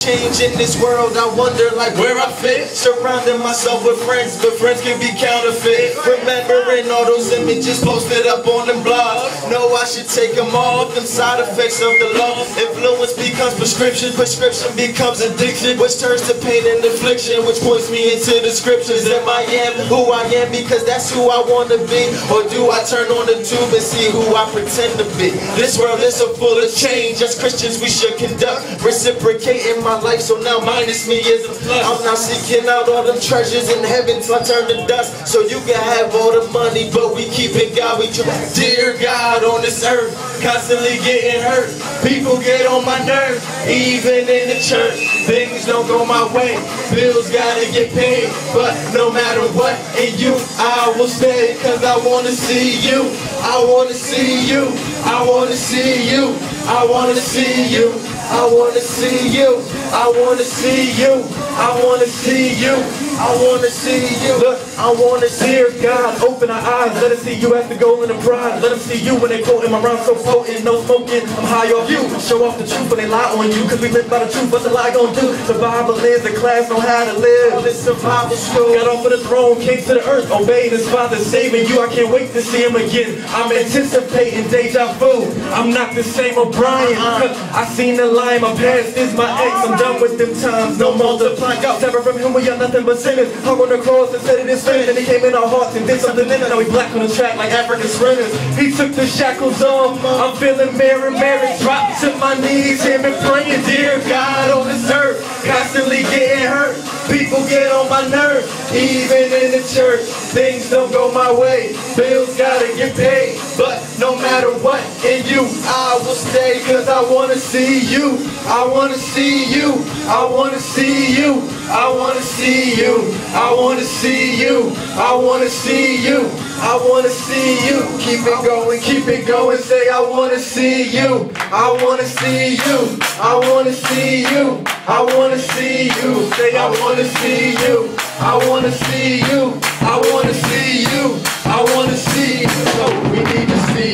Change in this world, I wonder like where I fit. Surrounding myself with friends, but friends can be counterfeit. Remembering all those images posted up on them blogs. Know I should take them off, them side effects of the law. Influence becomes prescription, prescription becomes addiction, which turns to pain and affliction, which points me into the scriptures. Am I am who I am because that's who I want to be? Or do I turn on the tube and see who I pretend to be? This world is so full of change, as Christians we should conduct, reciprocating my life, so now minus me is a plus. I'm not seeking out all them treasures in heaven till I turn to dust, so you can have all the money, but we keeping God, we trust. Dear God on this earth, constantly getting hurt. People get on my nerves, even in the church. Things don't go my way, bills gotta get paid, but no matter what, in you I will stay, cause I wanna see you. I wanna see you. I wanna see you. I wanna see you. I wanna see you. I wanna see you. I wanna see you. I wanna see you. Look, I wanna see her. God, open our eyes. Let us see you as the goal and the prize. Let them see you when they quoting my rhymes so potent. No smoking, I'm high off you. Show off the truth when they lie on you, cause we live by the truth. What's the lie gonna do? The Bible is the class on how to live. This survival school. Got off of the throne, came to the earth, obeyed his father, saving you. I can't wait to see him again. I'm anticipating deja vu. I'm not the same O'Brien. I seen the line, my past is my ex. I'm done with them times, no multiplying. Separate from him, we are nothing but sinners. Hung on the cross and said it is finished. And he came in our hearts and did something in it. Now we black on the track like African sprinters. He took the shackles off. I'm feeling Mary. Drop to my knees, him and praying. Dear God on this earth, constantly getting hurt. People get on my nerves, even in the church. Things don't go my way, bills gotta get paid, but no matter what, in you I will stay, cause I wanna see you. I wanna see you. I wanna see you. I wanna see you. I wanna see you. I wanna see you. I wanna see you. Keep it going, say I wanna see you. I wanna see you. I wanna see you. I wanna see you. Say I wanna see you. I wanna see you. I wanna see you. I wanna see you. So we need to see